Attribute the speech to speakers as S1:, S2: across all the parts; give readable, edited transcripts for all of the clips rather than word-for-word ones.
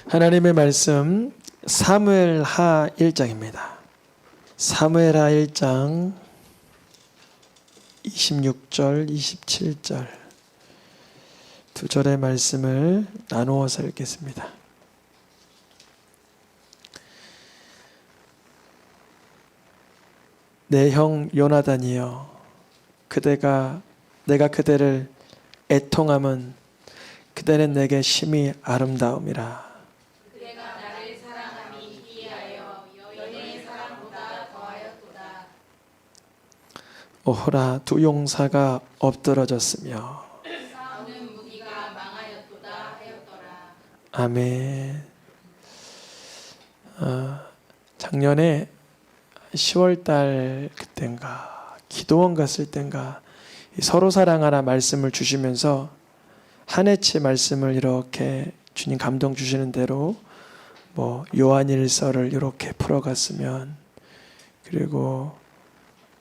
S1: 하나님의 말씀 사무엘하 1장입니다. 사무엘하 1장 26절, 27절 두 절의 말씀을 나누어서 읽겠습니다. 내 형 요나단이여, 내가 그대를 애통함은 그대는 내게 심히 아름다움이라.
S2: 그대가 나를 사랑함이 희애하여 연인의 사랑보다 더하였도다.
S1: 오호라, 두 용사가 엎드러졌으며
S2: 싸우는 무기가 망하였도다 하였더라.
S1: 아멘. 작년에 10월달 그땐가 기도원 갔을 땐가 서로 사랑하라 말씀을 주시면서 한 해치 말씀을 이렇게 주님 감동 주시는 대로 요한일서를 이렇게 풀어갔으면, 그리고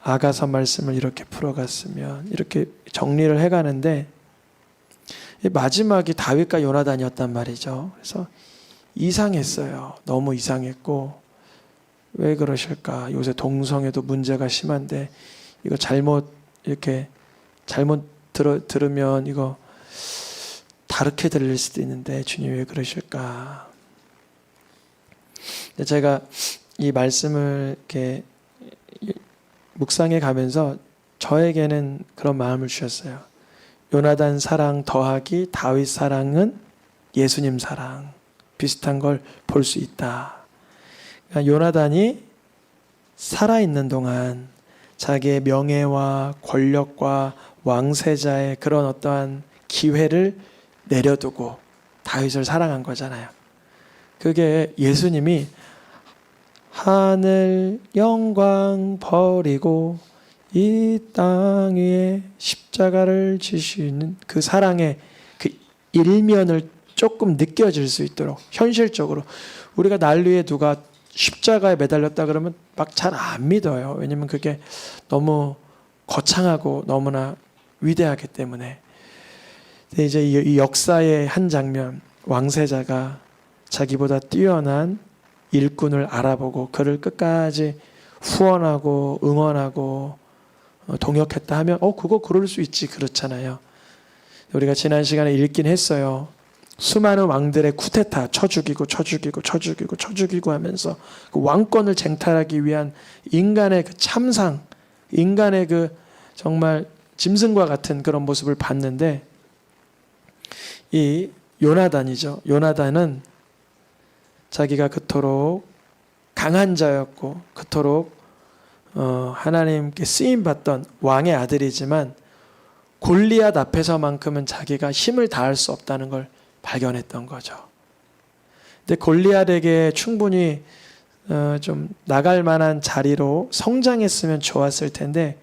S1: 아가서 말씀을 이렇게 풀어갔으면, 이렇게 정리를 해가는데 마지막이 다윗과 요나단이었단 말이죠. 그래서 이상했어요. 너무 이상했고, 왜 그러실까? 요새 동성애도 문제가 심한데 이거 잘못 들으면 이거 다르게 들릴 수도 있는데 주님 왜 그러실까? 제가 이 말씀을 이렇게 묵상해 가면서 저에게는 그런 마음을 주셨어요. 요나단 사랑 더하기 다윗 사랑은 예수님 사랑, 비슷한 걸 볼 수 있다. 그러니까 요나단이 살아있는 동안 자기의 명예와 권력과 왕세자의 그런 어떠한 기회를 내려두고 다윗을 사랑한 거잖아요. 그게 예수님이 하늘 영광 버리고 이 땅 위에 십자가를 지시는 그 사랑의 그 일면을 조금 느껴질 수 있도록, 현실적으로 우리가 난리에 누가 십자가에 매달렸다 그러면 막 잘 안 믿어요. 왜냐면 그게 너무 거창하고 너무나 위대하기 때문에. 근데 이제 이 역사의 한 장면, 왕세자가 자기보다 뛰어난 일꾼을 알아보고 그를 끝까지 후원하고 응원하고 동역했다 하면 그거 그럴 수 있지, 그렇잖아요. 우리가 지난 시간에 읽긴 했어요. 수많은 왕들의 쿠데타 쳐 죽이고 하면서 그 왕권을 쟁탈하기 위한 인간의 그 참상, 인간의 그 정말 짐승과 같은 그런 모습을 봤는데, 이 요나단이죠. 요나단은 자기가 그토록 강한 자였고 그토록 하나님께 쓰임받던 왕의 아들이지만 골리앗 앞에서만큼은 자기가 힘을 다할 수 없다는 걸 발견했던 거죠. 근데 골리앗에게 충분히 좀 나갈 만한 자리로 성장했으면 좋았을 텐데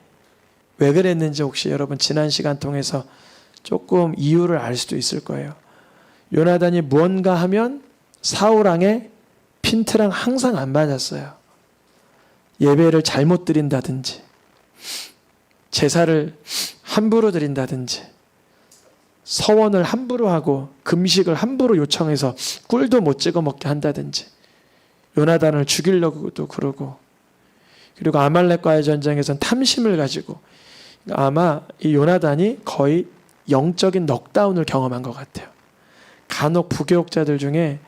S1: 왜 그랬는지 혹시 여러분 지난 시간 통해서 조금 이유를 알 수도 있을 거예요. 요나단이 무언가 하면 사울왕의 핀트랑 항상 안 맞았어요. 예배를 잘못 드린다든지, 제사를 함부로 드린다든지, 서원을 함부로 하고 금식을 함부로 요청해서 꿀도 못 찍어 먹게 한다든지, 요나단을 죽이려고도 그러고, 그리고 아말렉과의 전쟁에서는 탐심을 가지고, 아마 이 요나단이 거의 영적인 넉다운을 경험한 것 같아요. 간혹 부교육자들 중에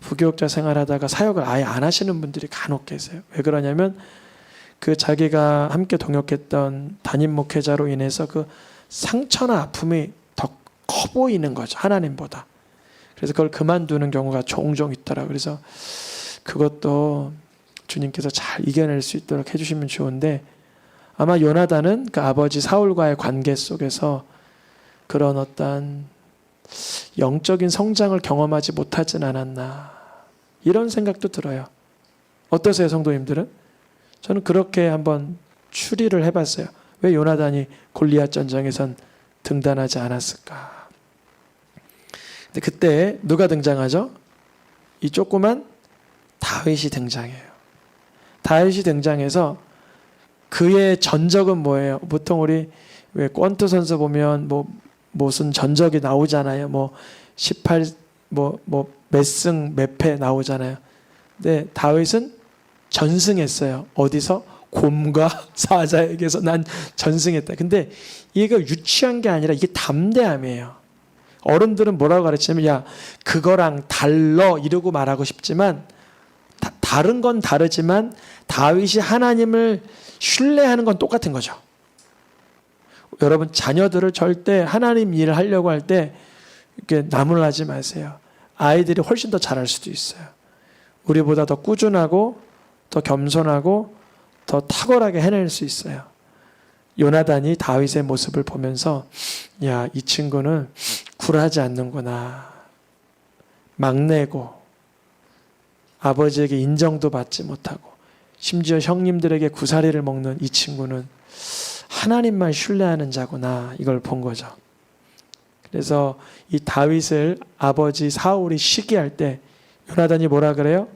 S1: 부교육자 생활하다가 사역을 아예 안 하시는 분들이 간혹 계세요. 왜 그러냐면 그 자기가 함께 동역했던 담임 목회자로 인해서 그 상처나 아픔이 더 커 보이는 거죠, 하나님보다. 그래서 그걸 그만두는 경우가 종종 있더라고요. 그래서 그것도 주님께서 잘 이겨낼 수 있도록 해주시면 좋은데, 아마 요나단은 그 아버지 사울과의 관계 속에서 그런 어떤 영적인 성장을 경험하지 못하진 않았나, 이런 생각도 들어요. 어떠세요, 성도님들은? 저는 그렇게 한번 추리를 해봤어요. 왜 요나단이 골리앗 전쟁에선 등단하지 않았을까? 근데 그때 누가 등장하죠? 이 조그만 다윗이 등장해요. 다윗이 등장해서 그의 전적은 뭐예요? 보통 우리 왜 권투 선수 보면 무슨 전적이 나오잖아요. 18 몇 승 몇 패 나오잖아요. 근데 다윗은 전승했어요. 어디서? 곰과 사자에게서 난 전승했다. 근데 이게 유치한 게 아니라 이게 담대함이에요. 어른들은 뭐라고 가르치냐면 야 그거랑 달러 이러고 말하고 싶지만 다른 건 다르지만 다윗이 하나님을 신뢰하는 건 똑같은 거죠. 여러분 자녀들을 절대 하나님 일을 하려고 할 때 이렇게 나무라지 마세요. 아이들이 훨씬 더 잘할 수도 있어요. 우리보다 더 꾸준하고 더 겸손하고 더 탁월하게 해낼 수 있어요. 요나단이 다윗의 모습을 보면서 야, 이 친구는 굴하지 않는구나. 막내고 아버지에게 인정도 받지 못하고 심지어 형님들에게 구사리를 먹는 이 친구는 하나님만 신뢰하는 자구나. 이걸 본 거죠. 그래서 이 다윗을 아버지 사울이 시기할 때 요나단이 뭐라 그래요?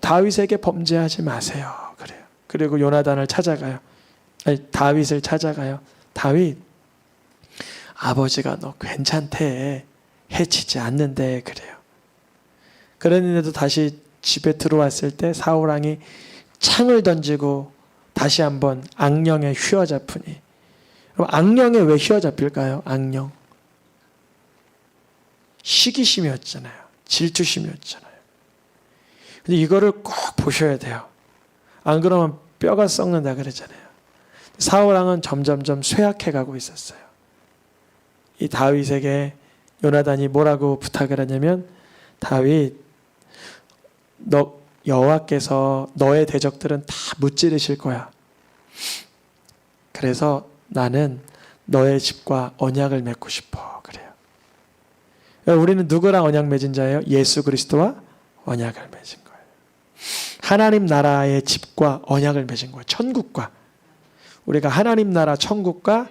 S1: 다윗에게 범죄하지 마세요. 그래요. 그리고 요나단을 찾아가요. 아니, 다윗을 찾아가요. 다윗, 아버지가 너 괜찮대. 해치지 않는데 그래요. 그랬는데도 다시 집에 들어왔을 때 사울왕이 창을 던지고 다시 한번 악령에 휘어잡으니. 그럼 악령에 왜 휘어잡힐까요? 악령. 시기심이었잖아요. 질투심이었잖아요. 근데 이거를 꼭 보셔야 돼요. 안 그러면 뼈가 썩는다 그러잖아요. 사울왕은 점점점 쇠약해 가고 있었어요. 이 다윗에게 요나단이 뭐라고 부탁을 하냐면 다윗, 너 여호와께서 너의 대적들은 다 무찌르실 거야. 그래서 나는 너의 집과 언약을 맺고 싶어. 그래요. 우리는 누구랑 언약 맺은 자예요? 예수 그리스도와 언약을 맺은 거예요. 하나님 나라의 집과 언약을 맺은 거예요. 천국과. 우리가 하나님 나라 천국과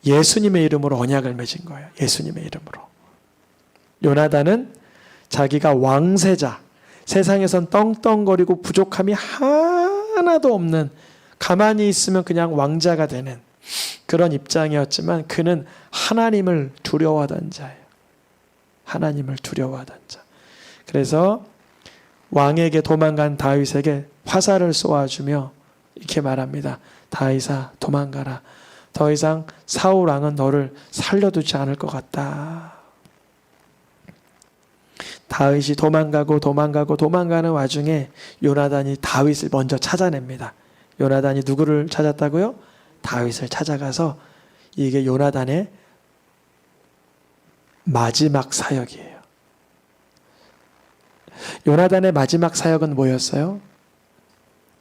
S1: 예수님의 이름으로 언약을 맺은 거예요. 예수님의 이름으로. 요나단은 자기가 왕세자, 세상에선 떵떵거리고 부족함이 하나도 없는, 가만히 있으면 그냥 왕자가 되는 그런 입장이었지만 그는 하나님을 두려워하던 자예요. 하나님을 두려워하던 자. 그래서 왕에게 도망간 다윗에게 화살을 쏘아주며 이렇게 말합니다. 다윗아 도망가라. 더 이상 사울 왕은 너를 살려두지 않을 것 같다. 다윗이 도망가는 와중에 요나단이 다윗을 먼저 찾아냅니다. 요나단이 누구를 찾았다고요? 다윗을 찾아가서 이게 요나단의 마지막 사역이에요. 요나단의 마지막 사역은 뭐였어요?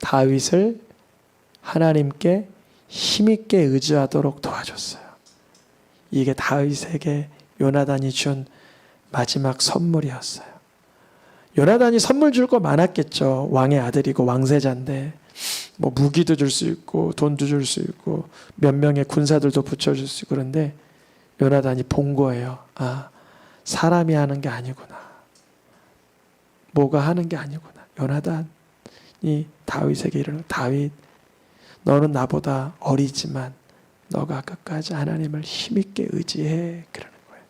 S1: 다윗을 하나님께 힘있게 의지하도록 도와줬어요. 이게 다윗에게 요나단이 준 마지막 선물이었어요. 요나단이 선물 줄 거 많았겠죠. 왕의 아들이고 왕세자인데 뭐 무기도 줄 수 있고 돈도 줄 수 있고 몇 명의 군사들도 붙여줄 수 있고. 그런데 요나단이 본 거예요. 아, 사람이 하는 게 아니구나. 뭐가 하는 게 아니구나. 요나단이 다윗에게 이르는, 다윗 너는 나보다 어리지만 너가 끝까지 하나님을 힘있게 의지해. 그러는 거예요.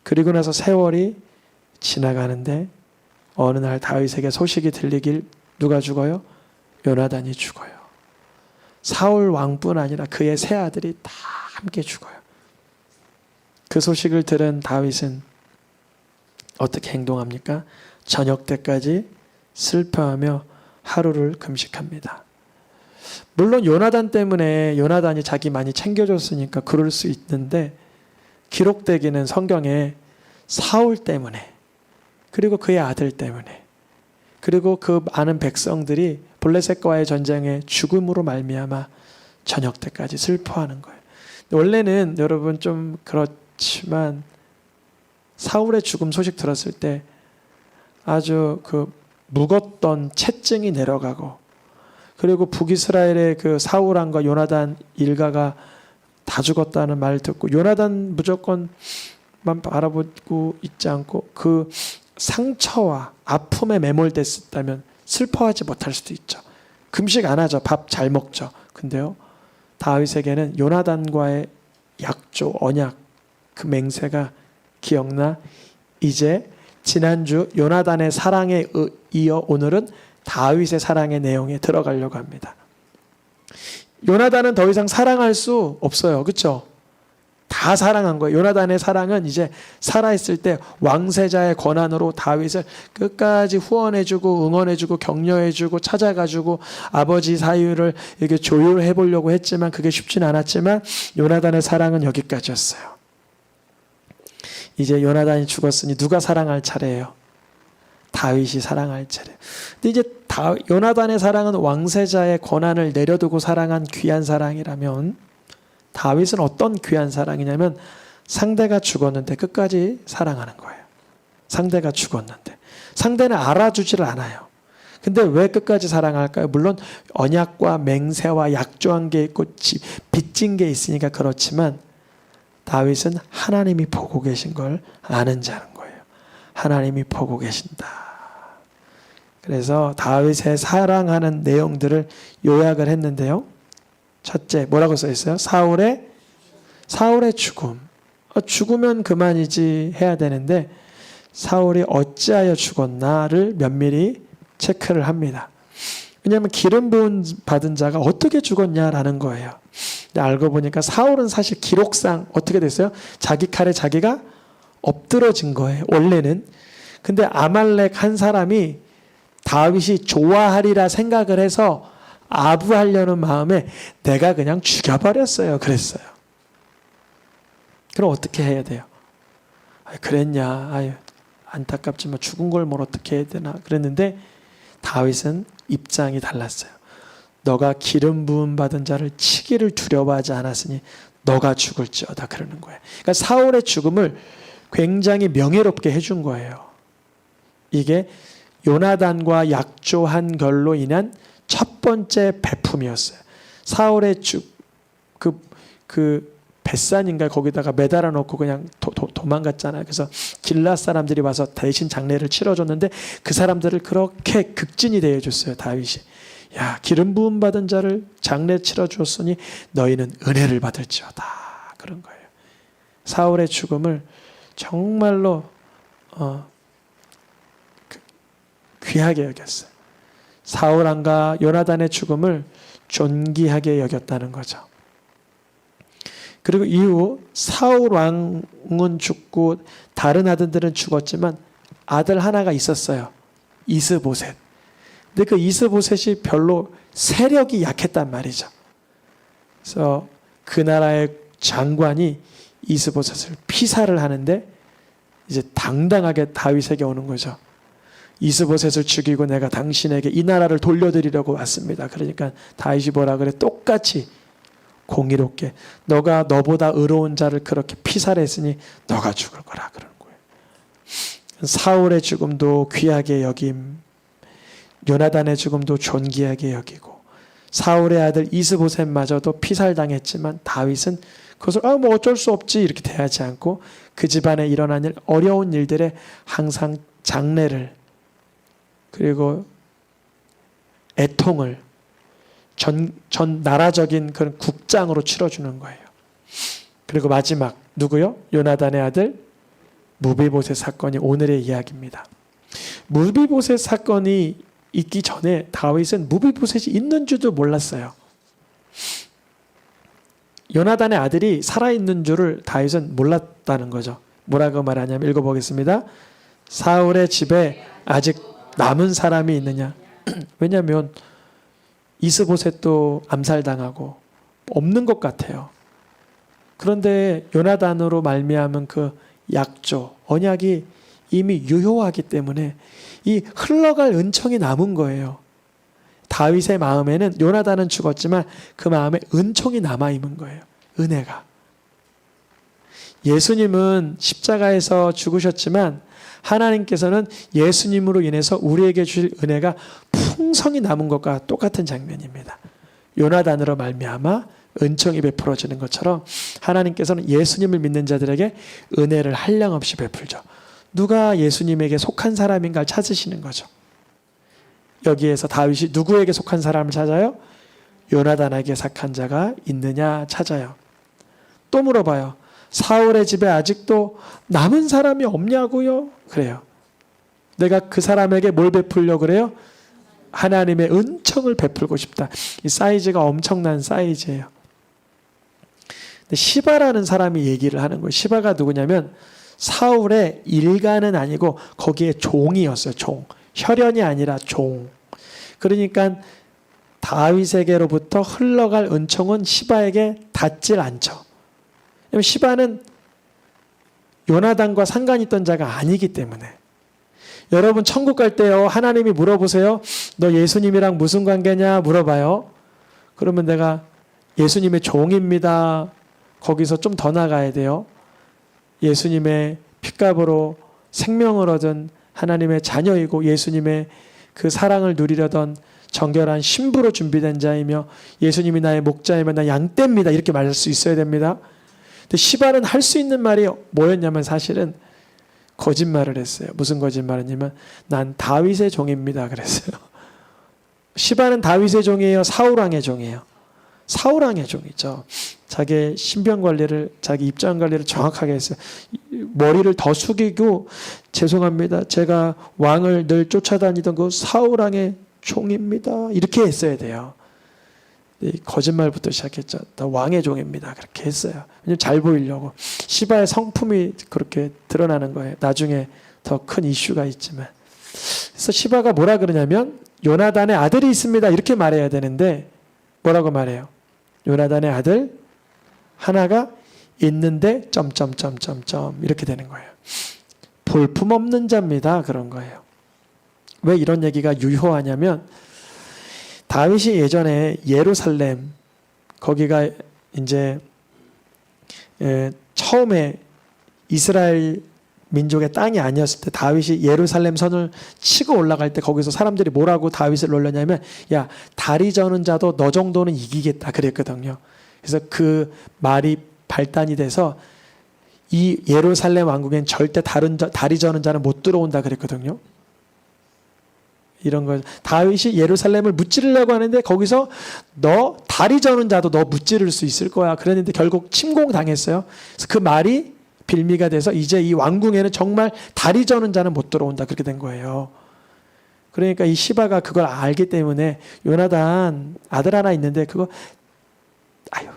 S1: 그리고 나서 세월이 지나가는데 어느 날 다윗에게 소식이 들리길 누가 죽어요? 요나단이 죽어요. 사울 왕뿐 아니라 그의 세 아들이 다 함께 죽어요. 그 소식을 들은 다윗은 어떻게 행동합니까? 저녁 때까지 슬퍼하며 하루를 금식합니다. 물론 요나단 때문에 요나단이 자기 많이 챙겨줬으니까 그럴 수 있는데 기록되기는 성경에 사울 때문에 그리고 그의 아들 때문에 그리고 그 많은 백성들이 블레셋과의 전쟁에 죽음으로 말미암아 저녁 때까지 슬퍼하는 거예요. 원래는 여러분 좀 그렇지만 사울의 죽음 소식 들었을 때 아주 그 묵었던 채증이 내려가고 그리고 북이스라엘의 그 사울왕과 요나단 일가가 다 죽었다는 말 듣고 요나단 무조건만 바라보고 있지 않고 그 상처와 아픔에 매몰됐었다면 슬퍼하지 못할 수도 있죠. 금식 안 하죠. 밥 잘 먹죠. 근데요, 다윗에게는 요나단과의 약조, 언약, 그 맹세가 기억나? 이제 지난주 요나단의 사랑에 이어 오늘은 다윗의 사랑의 내용에 들어가려고 합니다. 요나단은 더 이상 사랑할 수 없어요. 그렇죠? 다 사랑한 거예요. 요나단의 사랑은 이제 살아있을 때 왕세자의 권한으로 다윗을 끝까지 후원해주고 응원해주고 격려해주고 찾아가지고 아버지 사유를 이렇게 조율해 보려고 했지만 그게 쉽지는 않았지만 요나단의 사랑은 여기까지였어요. 이제 요나단이 죽었으니 누가 사랑할 차례예요? 다윗이 사랑할 차례. 근데 이제 요나단의 사랑은 왕세자의 권한을 내려두고 사랑한 귀한 사랑이라면 다윗은 어떤 귀한 사랑이냐면 상대가 죽었는데 끝까지 사랑하는 거예요. 상대가 죽었는데. 상대는 알아주지를 않아요. 근데 왜 끝까지 사랑할까요? 물론 언약과 맹세와 약조한 게 있고 빚진 게 있으니까 그렇지만 다윗은 하나님이 보고 계신 걸 아는 자는 거예요. 하나님이 보고 계신다. 그래서 다윗의 사랑하는 내용들을 요약을 했는데요. 첫째, 뭐라고 써 있어요? 사울의 죽음. 죽으면 그만이지 해야 되는데 사울이 어찌하여 죽었나를 면밀히 체크를 합니다. 왜냐하면 기름 부음 받은 자가 어떻게 죽었냐라는 거예요. 근데 알고 보니까 사울은 사실 기록상 어떻게 됐어요? 자기 칼에 자기가 엎드러진 거예요. 원래는. 근데 아말렉 한 사람이 다윗이 좋아하리라 생각을 해서 아부하려는 마음에 내가 그냥 죽여버렸어요. 그랬어요. 그럼 어떻게 해야 돼요? 그랬냐? 아유, 안타깝지만 죽은 걸 뭘 어떻게 해야 되나? 그랬는데 다윗은 입장이 달랐어요. 너가 기름 부음 받은 자를 치기를 두려워하지 않았으니 너가 죽을지어다 그러는 거예요. 그러니까 사울의 죽음을 굉장히 명예롭게 해준 거예요. 이게 요나단과 약조한 걸로 인한 첫 번째 배품이었어요. 사울의 그 뱃산인가 거기다가 매달아 놓고 그냥 도망갔잖아요. 그래서 길앗 사람들이 와서 대신 장례를 치러줬는데 그 사람들을 그렇게 극진히 대해줬어요. 다윗이. 야, 기름 부음 받은 자를 장례 치러줬으니 너희는 은혜를 받을지어다. 그런 거예요. 사울의 죽음을 정말로 귀하게 여겼어요. 사울 왕과 요나단의 죽음을 존귀하게 여겼다는 거죠. 그리고 이후 사울 왕은 죽고 다른 아들들은 죽었지만 아들 하나가 있었어요. 이스보셋. 근데 그 이스보셋이 별로 세력이 약했단 말이죠. 그래서 그 나라의 장관이 이스보셋을 피살을 하는데 이제 당당하게 다윗에게 오는 거죠. 이스보셋을 죽이고 내가 당신에게 이 나라를 돌려드리려고 왔습니다. 그러니까 다윗이 뭐라 그래? 똑같이 공의롭게 너가 너보다 의로운 자를 그렇게 피살했으니 너가 죽을 거라 그러는 거예요. 사울의 죽음도 귀하게 여김, 요나단의 죽음도 존귀하게 여기고 사울의 아들 이스보셋마저도 피살당했지만 다윗은 그것을 뭐 어쩔 수 없지 이렇게 대하지 않고 그 집안에 일어난 일, 어려운 일들에 항상 장례를 그리고 애통을 전 나라적인 그런 국장으로 치러주는 거예요. 그리고 마지막 누구요? 요나단의 아들 무비보셋 사건이 오늘의 이야기입니다. 무비보셋 사건이 있기 전에 다윗은 무비보셋이 있는 줄도 몰랐어요. 요나단의 아들이 살아있는 줄을 다윗은 몰랐다는 거죠. 뭐라고 말하냐면 읽어보겠습니다. 사울의 집에 아직 남은 사람이 있느냐? 왜냐하면 이스보셋도 암살당하고 없는 것 같아요. 그런데 요나단으로 말미암은 그 약조, 언약이 이미 유효하기 때문에 이 흘러갈 은총이 남은 거예요. 다윗의 마음에는 요나단은 죽었지만 그 마음에 은총이 남아있는 거예요. 은혜가. 예수님은 십자가에서 죽으셨지만 하나님께서는 예수님으로 인해서 우리에게 주실 은혜가 풍성히 남은 것과 똑같은 장면입니다. 요나단으로 말미암아 은총이 베풀어지는 것처럼 하나님께서는 예수님을 믿는 자들에게 은혜를 한량없이 베풀죠. 누가 예수님에게 속한 사람인가를 찾으시는 거죠. 여기에서 다윗이 누구에게 속한 사람을 찾아요? 요나단에게 속한 자가 있느냐 찾아요. 또 물어봐요. 사울의 집에 아직도 남은 사람이 없냐고요? 그래요. 내가 그 사람에게 뭘 베풀려고 그래요? 하나님의 은총을 베풀고 싶다. 이 사이즈가 엄청난 사이즈예요. 근데 시바라는 사람이 얘기를 하는 거예요. 시바가 누구냐면 사울의 일가는 아니고 거기에 종이었어요. 종. 혈연이 아니라 종. 그러니까 다윗에게로부터 흘러갈 은총은 시바에게 닿질 않죠. 왜냐하면 시바는 요나단과 상관 있던 자가 아니기 때문에. 여러분 천국 갈 때요 하나님이 물어보세요. 너 예수님이랑 무슨 관계냐 물어봐요. 그러면 내가 예수님의 종입니다. 거기서 좀 더 나가야 돼요. 예수님의 핏값으로 생명을 얻은 하나님의 자녀이고 예수님의 그 사랑을 누리려던 정결한 신부로 준비된 자이며 예수님이 나의 목자이며 나 양떼입니다. 이렇게 말할 수 있어야 됩니다. 근데 시바는 할 수 있는 말이 뭐였냐면 사실은 거짓말을 했어요. 무슨 거짓말이냐면 난 다윗의 종입니다. 그랬어요. 시바는 다윗의 종이에요? 사울왕의 종이에요? 사울왕의 종이죠. 자기 신병 관리를 자기 입장 관리를 정확하게 했어요. 머리를 더 숙이고 죄송합니다. 제가 왕을 늘 쫓아다니던 그 사울왕의 종입니다. 이렇게 했어야 돼요. 거짓말부터 시작했죠. 나 왕의 종입니다. 그렇게 했어요. 왜냐면 잘 보이려고. 시바의 성품이 그렇게 드러나는 거예요. 나중에 더 큰 이슈가 있지만. 그래서 시바가 뭐라 그러냐면 요나단의 아들이 있습니다. 이렇게 말해야 되는데 뭐라고 말해요? 요나단의 아들 하나가 있는데 점점점점점 이렇게 되는 거예요. 볼품없는 자입니다. 그런 거예요. 왜 이런 얘기가 유효하냐면 다윗이 예전에 예루살렘 거기가 이제 처음에 이스라엘 민족의 땅이 아니었을 때 다윗이 예루살렘 선을 치고 올라갈 때 거기서 사람들이 뭐라고 다윗을 놀렸냐면 야 다리 저는 자도 너 정도는 이기겠다 그랬거든요. 그래서 그 말이 발단이 돼서 이 예루살렘 왕국엔 절대 다리 저는 자는 못 들어온다 그랬거든요. 이런 거 다윗이 예루살렘을 무찌르려고 하는데 거기서 너 다리 저는 자도 너 무찌를 수 있을 거야 그랬는데 결국 침공당했어요. 그래서 그 말이 빌미가 돼서 이제 이 왕궁에는 정말 다리 저는 자는 못 들어온다 그렇게 된 거예요. 그러니까 이 시바가 그걸 알기 때문에 요나단 아들 하나 있는데 그거 아유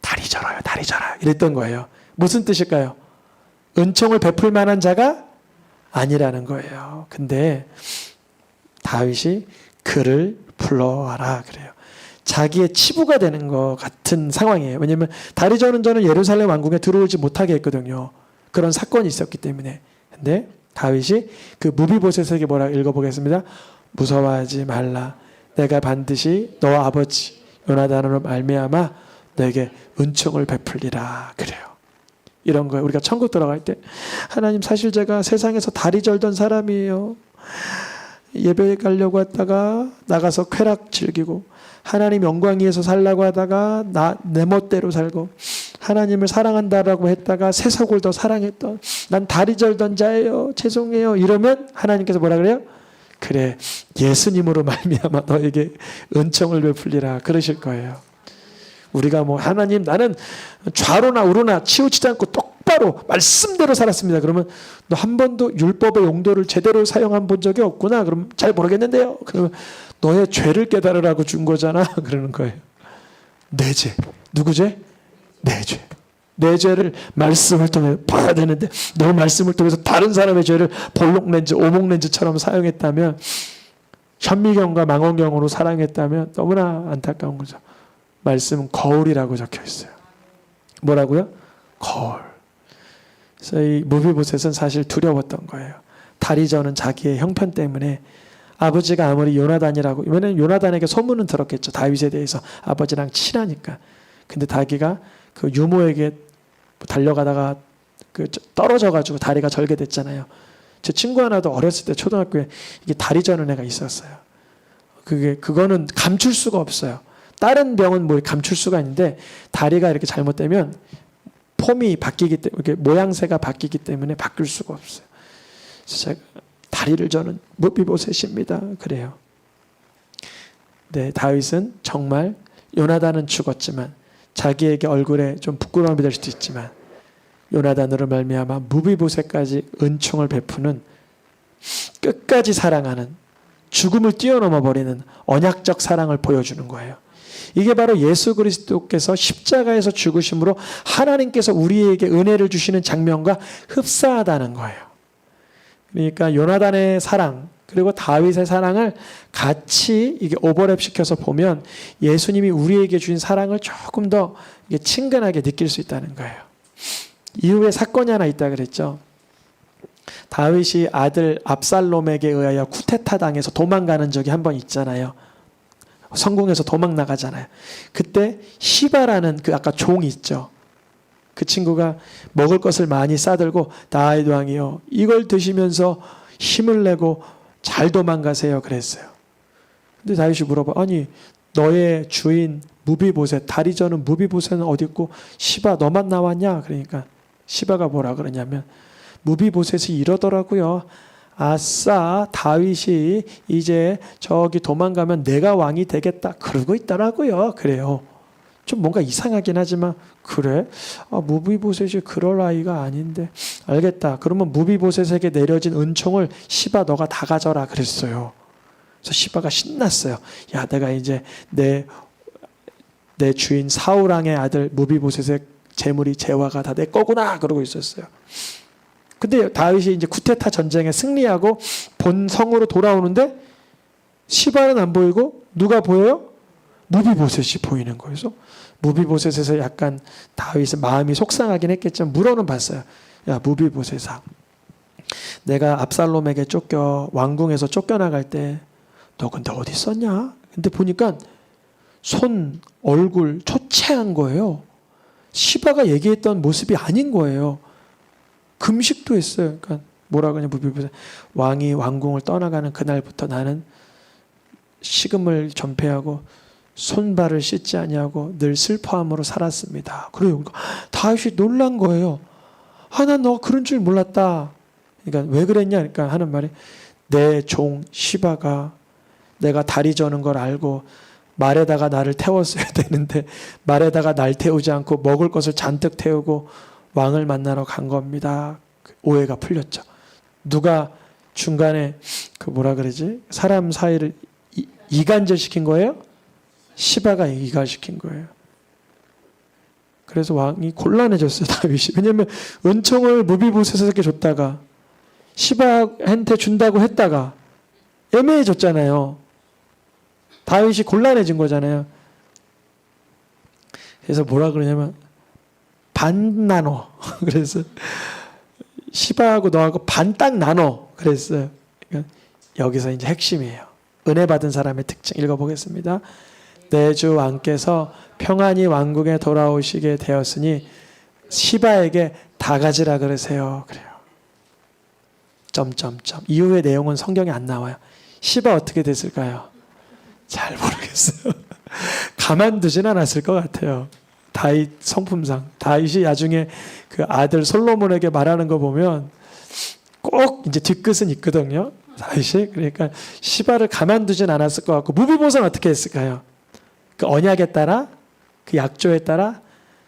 S1: 다리 절어요 이랬던 거예요. 무슨 뜻일까요? 은총을 베풀 만한 자가 아니라는 거예요. 근데 다윗이 그를 불러와라 그래요. 자기의 치부가 되는 것 같은 상황이에요. 왜냐하면 다리 저는 자는 예루살렘 왕궁에 들어오지 못하게 했거든요. 그런 사건이 있었기 때문에. 근데 다윗이 그 무비보셋에게 뭐라 읽어보겠습니다. 무서워하지 말라. 내가 반드시 너와 아버지 요나단으로 말미암아 너에게 은총을 베풀리라 그래요. 이런 거예요. 우리가 천국 들어갈 때 하나님 사실 제가 세상에서 다리 절던 사람이에요. 예배 가려고 했다가 나가서 쾌락 즐기고 하나님 영광 위에서 살라고 하다가 내 멋대로 살고 하나님을 사랑한다라고 했다가 세속을 더 사랑했던 난 다리 절던 자예요. 죄송해요. 이러면 하나님께서 뭐라 그래요? 그래 예수님으로 말미암아 너에게 은총을 베풀리라 그러실 거예요. 우리가 뭐 하나님 나는 좌로나 우로나 치우치지 않고 똑바로 말씀대로 살았습니다. 그러면 너 한 번도 율법의 용도를 제대로 사용한 본 적이 없구나. 그럼 잘 모르겠는데요. 그러면 너의 죄를 깨달으라고 준 거잖아. 그러는 거예요. 내 죄. 누구 죄? 내 죄. 내 죄를 말씀을 통해 봐야 되는데 너 말씀을 통해서 다른 사람의 죄를 볼록렌즈, 오목렌즈처럼 사용했다면 현미경과 망원경으로 사랑했다면 너무나 안타까운 거죠. 말씀은 거울이라고 적혀 있어요. 뭐라고요? 거울. 그래서 이 무비보셋은 사실 두려웠던 거예요. 다리 저는 자기의 형편 때문에 아버지가 아무리 요나단이라고 왜냐면 요나단에게 소문은 들었겠죠. 다윗에 대해서 아버지랑 친하니까. 근데 자기가 그 유모에게 달려가다가 그 떨어져가지고 다리가 절개됐잖아요. 제 친구 하나도 어렸을 때 초등학교에 이게 다리 저는 애가 있었어요. 그거는 감출 수가 없어요. 다른 병은 뭐 감출 수가 있는데 다리가 이렇게 잘못되면 폼이 바뀌기 때문에 이렇게 모양새가 바뀌기 때문에 바뀔 수가 없어요. 그래서 제가 다리를 저는 무비보셋입니다. 그래요. 네, 다윗은 정말 요나단은 죽었지만 자기에게 얼굴에 좀 부끄러움이 될 수도 있지만 요나단으로 말미암아 무비보셋까지 은총을 베푸는 끝까지 사랑하는 죽음을 뛰어넘어 버리는 언약적 사랑을 보여주는 거예요. 이게 바로 예수 그리스도께서 십자가에서 죽으심으로 하나님께서 우리에게 은혜를 주시는 장면과 흡사하다는 거예요. 그러니까 요나단의 사랑 그리고 다윗의 사랑을 같이 이게 오버랩 시켜서 보면 예수님이 우리에게 주신 사랑을 조금 더 이게 친근하게 느낄 수 있다는 거예요. 이후에 사건이 하나 있다 그랬죠. 다윗이 아들 압살롬에게 의하여 쿠데타 당해서 도망가는 적이 한 번 있잖아요. 성공해서 도망 나가잖아요. 그때 시바라는 그 아까 종이 있죠. 그 친구가 먹을 것을 많이 싸들고 다윗 왕이요 이걸 드시면서 힘을 내고 잘 도망가세요 그랬어요. 근데 다윗이 물어봐. 아니 너의 주인 무비보셋 다리 저는 무비보셋은 어디 있고 시바 너만 나왔냐? 그러니까 시바가 뭐라 그러냐면 무비보셋이 이러더라고요. 아싸 다윗이 이제 저기 도망가면 내가 왕이 되겠다 그러고 있더라고요. 그래요. 좀 뭔가 이상하긴 하지만 그래? 무비보셋이 그럴 아이가 아닌데 알겠다. 그러면 무비보셋에게 내려진 은총을 시바 너가 다 가져라 그랬어요. 그래서 시바가 신났어요. 야 내가 이제 내 주인 사울왕의 아들 무비보셋의 재물이 재화가 다 내 거구나 그러고 있었어요. 근데 다윗이 이제 쿠데타 전쟁에 승리하고 본 성으로 돌아오는데 시바는 안 보이고 누가 보여요? 무비보셋이 보이는 거예요. 그래서 무비보셋에서 약간 다윗의 마음이 속상하긴 했겠지만 물어는 봤어요. 야 무비보셋아, 내가 압살롬에게 왕궁에서 쫓겨나갈 때 너 근데 어디 있었냐? 근데 보니까 손, 얼굴 초췌한 거예요. 시바가 얘기했던 모습이 아닌 거예요. 금식도 했어요. 그러니까 뭐라 그러냐 무비보셋. 왕이 왕궁을 떠나가는 그날부터 나는 식음을 전폐하고 손발을 씻지 아니하고 늘 슬퍼함으로 살았습니다. 그래요. 그러니까 다윗이 놀란 거예요. 난 너 그런 줄 몰랐다. 그러니까 왜 그랬냐? 그러니까 하는 말이 내 종 시바가 내가 다리 저는 걸 알고 말에다가 나를 태웠어야 되는데 말에다가 날 태우지 않고 먹을 것을 잔뜩 태우고 왕을 만나러 간 겁니다. 오해가 풀렸죠. 누가 중간에 그 뭐라 그러지? 사람 사이를 이간질 시킨 거예요? 시바가 이간시킨 거예요. 그래서 왕이 곤란해졌어요. 다윗이. 왜냐하면 은총을 무비보셋에게 줬다가 시바한테 준다고 했다가 애매해졌잖아요. 다윗이 곤란해진 거잖아요. 그래서 뭐라 그러냐면 반 나눠. 그래서 시바하고 너하고 반 딱 나눠. 그랬어요. 그러니까 여기서 이제 핵심이에요. 은혜 받은 사람의 특징 읽어보겠습니다. 내 주 왕께서 평안히 왕궁에 돌아오시게 되었으니 시바에게 다 가지라 그러세요. 그래요. 점점점. 이후의 내용은 성경에 안 나와요. 시바 어떻게 됐을까요? 잘 모르겠어요. 가만두진 않았을 것 같아요. 다윗 성품상 다윗이 나중에 그 아들 솔로몬에게 말하는 거 보면 꼭 이제 뒤끝은 있거든요. 다윗이. 그러니까 시바를 가만두진 않았을 것 같고 무비보셋은 어떻게 했을까요? 그 언약에 따라 그 약조에 따라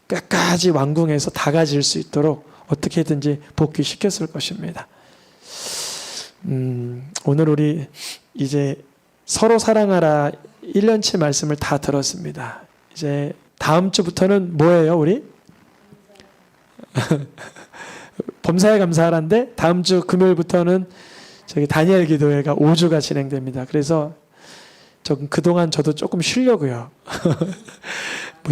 S1: 끝까지 왕궁에서 다 가질 수 있도록 어떻게든지 복귀시켰을 것입니다. 오늘 우리 이제 서로 사랑하라 1년치 말씀을 다 들었습니다. 이제 다음 주부터는 뭐예요, 우리? 범사에 감사하라인데 다음 주 금요일부터는 저기 다니엘 기도회가 5주가 진행됩니다. 그래서 그동안 저도 조금 쉬려고요. 뭐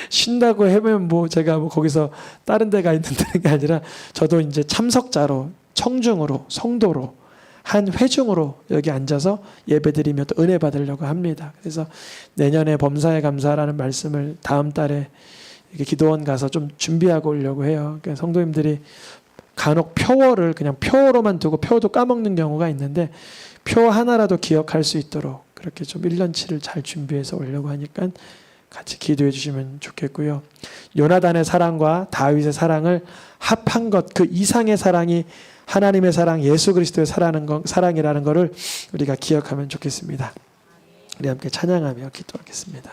S1: 쉰다고 하면 뭐 제가 뭐 거기서 다른 데가 있는 게 아니라 저도 이제 참석자로 청중으로 성도로 한 회중으로 여기 앉아서 예배드리며 또 은혜 받으려고 합니다. 그래서 내년에 범사에 감사라는 말씀을 다음 달에 이렇게 기도원 가서 좀 준비하고 오려고 해요. 그러니까 성도님들이 간혹 표어를 그냥 표어로만 두고 표어도 까먹는 경우가 있는데 표 하나라도 기억할 수 있도록 그렇게 좀 1년치를 잘 준비해서 오려고 하니까 같이 기도해 주시면 좋겠고요. 요나단의 사랑과 다윗의 사랑을 합한 것, 그 이상의 사랑이 하나님의 사랑, 예수 그리스도의 사랑이라는 것을 우리가 기억하면 좋겠습니다. 우리 함께 찬양하며 기도하겠습니다.